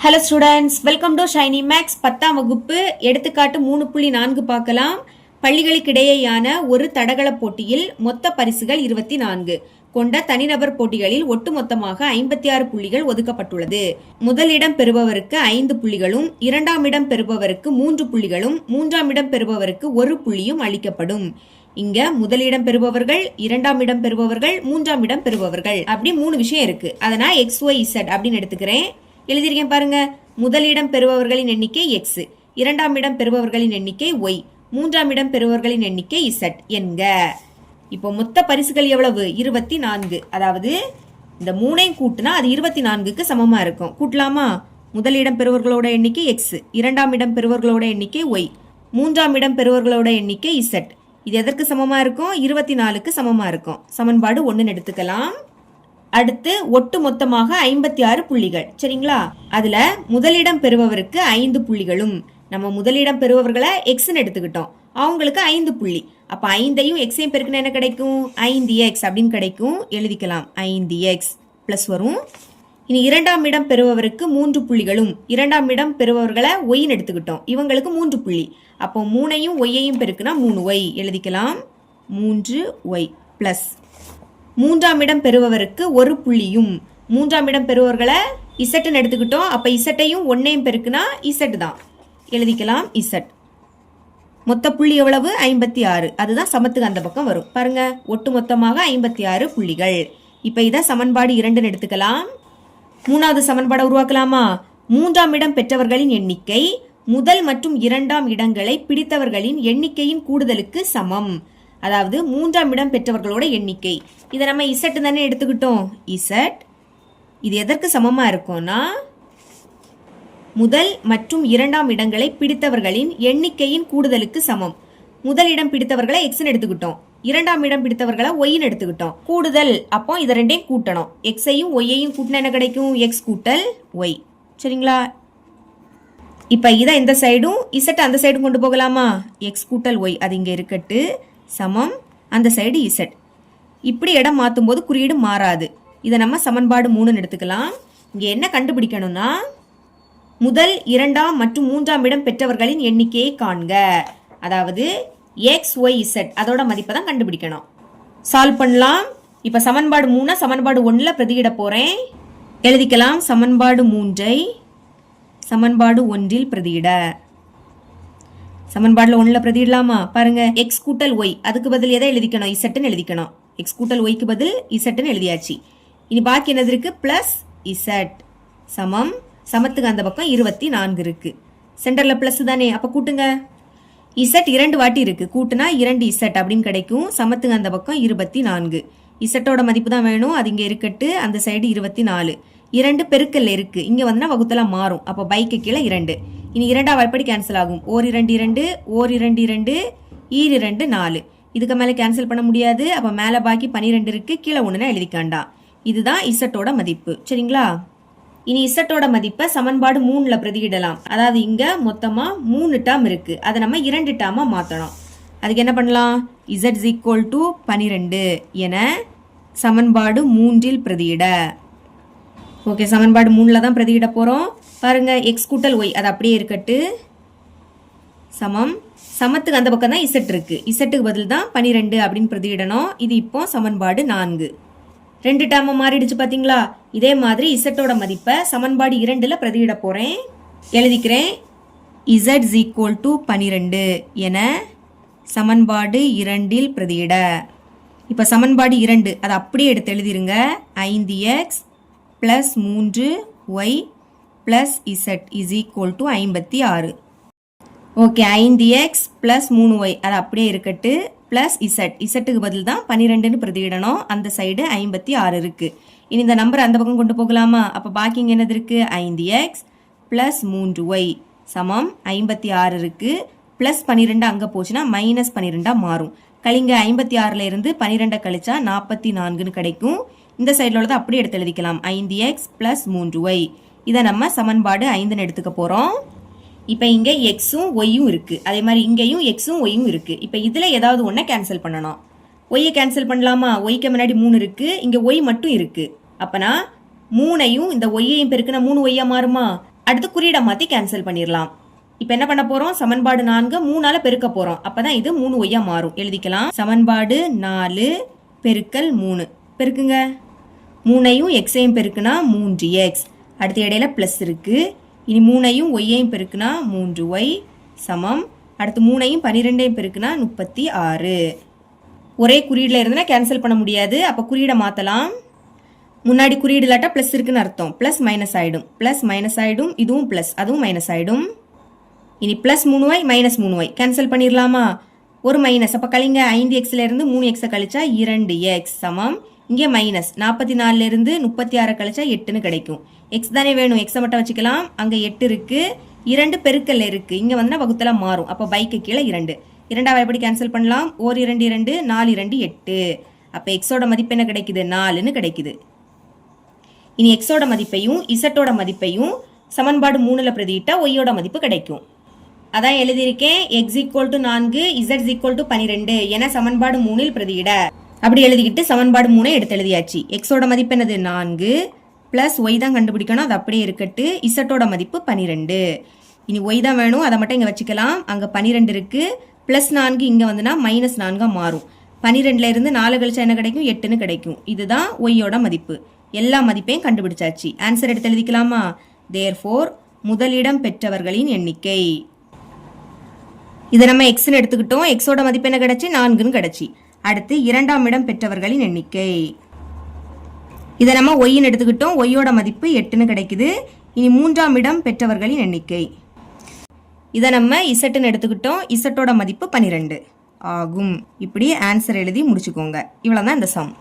Hello students, welcome to Shiny Max 10ஆம் வகுப்பு. எடுத்துக்காட்டு 3.4 பார்க்கலாம். பள்ளிகளுக்கிடையேயான ஒரு தடகள போட்டியில் மொத்த பரிசுகள் 24 கொண்ட தனிநபர் போட்டிகளில் ஒட்டுமொத்தமாக 56 புள்ளிகள் ஒதுக்கப்பட்டுள்ளது. முதலிடம் பெறுபவருக்கு 5 புள்ளிகளும், இரண்டாம் இடம் பெறுபவருக்கு 3 புள்ளிகளும், மூன்றாம் இடம் பெறுபவருக்கு 1 புள்ளியும் அளிக்கப்படும். இங்க முதலிடம் பெறுபவர்கள், இரண்டாம் இடம் பெறுபவர்கள், மூன்றாம் இடம் பெறுபவர்கள் அப்படி 3 விஷயம் இருக்கு. அதை நான் XYZ அப்படின்னு எடுத்துக்கிறேன். எழுதியிருக்கேன் பாருங்க. முதலிடம் பெறுபவர்களின் எண்ணிக்கை எக்ஸ், இரண்டாம் இடம் பெறுபவர்களின் எண்ணிக்கை ஒய், மூன்றாம் இடம் பெறுபவர்களின் எண்ணிக்கை இசட் என்க. இப்போ மொத்த பரிசுகள் எவ்வளவு? 24. அதாவது இந்த மூணையும் கூட்டினா அது 24க்கு சமமா இருக்கும். கூட்டலாமா? முதலிடம் பெறுபவர்களோட எண்ணிக்கை எக்ஸ், இரண்டாம் இடம் பெறுபவர்களோட எண்ணிக்கை ஒய், மூன்றாம் இடம் பெறுபவர்களோட எண்ணிக்கை இசட். இது எதற்கு சமமா இருக்கும்? 24க்கு சமமா இருக்கும். சமன்பாடு 1 எடுத்துக்கலாம். அடுத்து ஒட்டு மொத்தமாக 56 புள்ளிகள். சரிங்களா? அதுல முதலிடம் பெறுபவருக்கு 5 புள்ளிகளும், நம்ம முதலிடம் பெறுபவர்களை எக்ஸ்ன்னு எடுத்துக்கிட்டோம், அவங்களுக்கு 5 புள்ளி. அப்ப 5ஐயும் எக்ஸையும் பெருக்குனா என்ன கிடைக்கும்? 5x அப்படின்னு கிடைக்கும். எழுதிக்கலாம். 5x பிளஸ் வரும். இனி இரண்டாம் இடம் பெறுபவருக்கு 3 புள்ளிகளும், இரண்டாம் இடம் பெறுபவர்களை ஒய்ன்னு எடுத்துக்கிட்டோம், இவங்களுக்கு 3 புள்ளி. அப்போ 3ஐயும் ஒய்யையும் பெருக்குனா 3y. எழுதிக்கலாம். 3y பிளஸ் மூன்றாம் இடம் பெறுபவருக்கு 1 புள்ளியும், மூன்றாம் இடம் பெறுபவர்களை இசட்னு எடுத்துக்கிட்டோம், அப்ப இசட்டையும் 1ஐயும் பெருக்குனா இசட் தான். எழுதிக்கலாம் இசட். மொத்த புள்ளி எவ்வளவு? 56. அதுதான் சமத்துக்கு அந்த பக்கம் வரும். பாருங்க, ஒட்டு மொத்தமாக 56 புள்ளிகள். இப்ப இதை சமன்பாடு 2 எடுத்துக்கலாம். மூணாவது சமன்பாடை உருவாக்கலாமா? மூன்றாம் இடம் பெற்றவர்களின் எண்ணிக்கை முதல் மற்றும் இரண்டாம் இடங்களை பிடித்தவர்களின் எண்ணிக்கையின் கூடுதலுக்கு சமம். அதாவது மூன்றாம் இடம் பெற்றவர்களோட எண்ணிக்கை. இதை நம்ம இசட் தானே எடுத்துக்கிட்டோம். இசட் இது எதற்கு சமமா இருக்கும்னா, முதல் மற்றும் இரண்டாம் இடங்களை பிடித்தவர்களின் எண்ணிக்கையின் கூடுதலுக்கு சமம். முதல் இடம் பிடித்தவர்களை எக்ஸ்ன்னு எடுத்துக்கிட்டோம், இரண்டாம் இடம் பிடித்தவர்களை ஒய்ன்னு எடுத்துக்கிட்டோம். கூடுதல், அப்போ இதை ரெண்டையும் கூட்டணும். எக்ஸையும் ஒய்யையும் கூட்டினா என்ன கிடைக்கும்? எக்ஸ் கூட்டல் ஒய். சரிங்களா? இப்ப இதை இந்த சைடும் இசட் அந்த சைடும் கொண்டு போகலாமா? எக்ஸ் கூட்டல் ஒய் அது இங்க இருக்கட்டு, சமம் அந்த சைடு இசட். இப்படி இடம் மாற்றும் போது குறியீடு மாறாது. இதை நம்ம சமன்பாடு 3 எடுத்துக்கலாம். இங்க என்ன கண்டுபிடிக்கணும்னா, முதல் இரண்டாம் மற்றும் மூன்றாம் இடம் பெற்றவர்களின் எண்ணிக்கையை காண்க. அதாவது எக்ஸ் ஒய் இசட் அதோட மதிப்பை தான் கண்டுபிடிக்கணும். சால்வ் பண்ணலாம். இப்ப சமன்பாடு 3 சமன்பாடு 1ல பிரதியிட போறேன். எழுதிக்கலாம். சமன்பாடு 3ஐ சமன்பாடு 1ல் பிரதியிட. சமன்பாடுல 1ல பிரதியிடலாமா? பாருங்க, எக்ஸ் கூட்டல் ஒய் அதுக்கு பதில் எதை எழுதிக்கணும்? இசட்னு எழுதிக்கணும். எக்ஸ் கூட்டல் ஒய்க்கு பதில் இசட்னு எழுதியாச்சு. இனி பாக்கி என்னது இருக்கு? பிளஸ் இசட் சமம், சமத்துக்கு அந்த பக்கம் 24 இருக்கு. சென்டர்ல பிளஸ் தானே, அப்ப கூட்டுங்க. இசட் 2 வாட்டி இருக்கு, கூட்டுனா 2 இசட் அப்படின்னு கிடைக்கும். சமத்துக்கு அந்த பக்கம் 24. இசட்டோட மதிப்பு தான் வேணும், அது இங்க இருக்கட்டு. அந்த சைடு 24. 2 பெருக்கல்ல இருக்கு, இங்க வந்தா வகுத்தலாம் மாறும். அப்ப பைக்கு கீழே 2. இனி 2ஆம் வாய்ப்படி கேன்சல் ஆகும். ஓர் 2 2, ஓர் 2 2, ஈர் 2 4. இதுக்கு மேல கேன்சல் பண்ண முடியாது. அப்ப மேல பாக்கி 12 இருக்கு, கீழே 1 எழுதிக்காண்டா. இதுதான் இசட்டோட மதிப்பு. சரிங்களா? இனி இசட்டோட மதிப்பை சமன்பாடு 3ல பிரதியிடலாம். அதாவது இங்க மொத்தமா 3 டேர்ம் இருக்கு, அதை நம்ம 2 டேர்மா மாத்தணும். அதுக்கு என்ன பண்ணலாம்? இசட் ஈக்குவல் டு 12 என சமன்பாடு 3ல் பிரதியிட. ஓகே, சமன்பாடு 3ல தான் பிரதியிட போறோம். பாருங்க, எக்ஸ் கூட்டல் ஒய் அது அப்படியே இருக்கட்டு, சமம் சமத்துக்கு அந்த பக்கம் தான் இசட் இருக்கு, இசட்டுக்கு பதில் தான் 12 அப்படின்னு பிரதியிடணும். இது இப்போ சமன்பாடு 4. 2 டேர்மா மாறிடுச்சு பாத்தீங்களா? இதே மாதிரி இசட்டோட மதிப்பை சமன்பாடு 2ல பிரதியிட போறேன். எழுதிக்கிறேன். இசட் ஈக்குவல் டு 12 என சமன்பாடு 2ல் பிரதியிட. இப்ப சமன்பாடு 2 அதை அப்படியே எடுத்து எழுதிருங்க. 5x plus 3y plus Z is equal to 56. Okay, 5x plus 3y அது அப்படியே இருக்கட்டு, பிளஸ் இசட், இசட்டுக்கு பதில் தான் 12ன்னு பிரதியிடணும். அந்த சைடு 56 இருக்கு. இனி இந்த நம்பர் அந்த பக்கம் கொண்டு போகலாமா? அப்ப பாக்கி இங்க என்னது இருக்கு? 5x பிளஸ் 3y சமம் 56 இருக்கு. பிளஸ் 12 அங்க போச்சுன்னா மைனஸ் 12 மாறும். கழிங்க, 56ல இருந்து 12 கழிச்சா 44ன்னு கிடைக்கும். இந்த சைடில் உள்ளதை அப்படியே எடுத்து எழுதிக்கலாம். 5x plus 3y. இதை நம்ம சமன்பாடு 5ன்னு எடுத்துக்க போறோம். இப்ப இங்க எக்ஸும் ஒய்யும் இருக்கு, அதே மாதிரி இங்கேயும் எக்ஸும் ஒய்யும் இருக்கு. இப்ப இதுல ஏதாவது ஒன்றை கேன்சல் பண்ணணும். ஒய்யை கேன்சல் பண்ணலாமா? ஒய்க்கு முன்னாடி 3 இருக்கு, இங்க ஒய் மட்டும் இருக்கு. அப்பனா 3ஐயும் இந்த ஒய்யையும் பெருக்குனா 3 ஒய்யா மாறுமா? அடுத்து குறியீடை மாற்றி கேன்சல் பண்ணிடலாம். இப்போ என்ன பண்ண போகிறோம், சமன்பாடு 4 3ஆல பெருக்க போகிறோம். அப்போ தான் இது 3y மாறும். எழுதிக்கலாம். சமன்பாடு 4 பெருக்கல் 3 பெருக்குங்க. 3ஐயும் எக்ஸையும் பெருக்குனா 3x. அடுத்த இடையில ப்ளஸ் இருக்குது. இனி 3ஐயும் ஒய்யையும் பெருக்குனா 3y சமம். அடுத்து 3ஐயும் 12ஐயும் பெருக்குனா 36. ஒரே குறியீடில் இருந்துன்னா கேன்சல் பண்ண முடியாது. அப்போ குறியீடை மாற்றலாம். முன்னாடி குறியீடு இல்லாட்டா ப்ளஸ் இருக்குன்னு அர்த்தம். ப்ளஸ் மைனஸ் ஆகிடும். ப்ளஸ் மைனஸ் ஆகிடும். இதுவும் ப்ளஸ் அதுவும் மைனஸ் ஆகிடும். இனி plus 3y minus 3y cancel பண்ணிடலாமா? ஒரு மைனஸ். அப்போ கழிங்க. 5xல இருந்து 3xை கழிச்சா 2x சமம். இங்கே மைனஸ் 44ல இருந்து 36 கழிச்சா 8ன்னு கிடைக்கும். எக்ஸ் தானே வேணும், எக்ஸை மட்டும் வச்சுக்கலாம். அங்கே 8 இருக்கு, 2 பெருக்கல்ல இருக்கு. இங்கே வந்து வகுத்தல மாறும். அப்போ பைக்கு கீழே 2. 2ஆவது எப்படி கேன்சல் பண்ணலாம்? 1 2 2 4 2 8. அப்போ எக்ஸோட மதிப்பு என்ன கிடைக்குது? 4ன்னு கிடைக்குது. இனி எக்ஸோட மதிப்பையும் இசட்டோட மதிப்பையும் சமன்பாடு 3ல பிரதியிட்டா ஒய்யோட மதிப்பு கிடைக்கும். அதான் எழுதியிருக்கேன். x = 4 z = 12 என சமன்பாடு 3ல் பிரதியிட. அப்படி எழுதிக்கிட்டு சமன்பாடு 3 எடுத்து எழுதியாச்சு. எக்ஸோட மதிப்பு என்னது? 4 பிளஸ் ஒய் தான் கண்டுபிடிக்கணும். அது அப்படியே இருக்கட்டு. இசட்டோட மதிப்பு 12. இனி ஒய் தான் வேணும், அதை மட்டும் இங்கே வச்சுக்கலாம். அங்கே 12 இருக்கு. பிளஸ் 4 இங்கே வந்துன்னா மைனஸ் 4 மாறும். 12ல இருந்து 4 கழிச்சா என்ன கிடைக்கும்? 8ன்னு கிடைக்கும். இதுதான் ஒய்யோட மதிப்பு. எல்லா மதிப்பையும் கண்டுபிடிச்சாச்சு. ஆன்சர் எடுத்து எழுதிக்கலாமா? தேர்ஃபோர் முதலிடம் பெற்றவர்களின் எண்ணிக்கை. இதை நம்ம எக்ஸ்ன்னு எடுத்துக்கிட்டோம். எக்ஸோட மதிப்பு என்ன கிடைச்சி? 4ன்னு கிடைச்சி. அடுத்து இரண்டாம் இடம் பெற்றவர்களின் எண்ணிக்கை. இதை நம்ம ஒய்ன்னு எடுத்துக்கிட்டோம். ஒய்யோட மதிப்பு 8ன்னு கிடைக்குது. இனி மூன்றாம் இடம் பெற்றவர்களின் எண்ணிக்கை. இதை நம்ம இசட்டுன்னு எடுத்துக்கிட்டோம். இசட்டோட மதிப்பு 12 ஆகும். இப்படி ஆன்சர் எழுதி முடிச்சுக்கோங்க. இவ்வளோதான் இந்த சம்.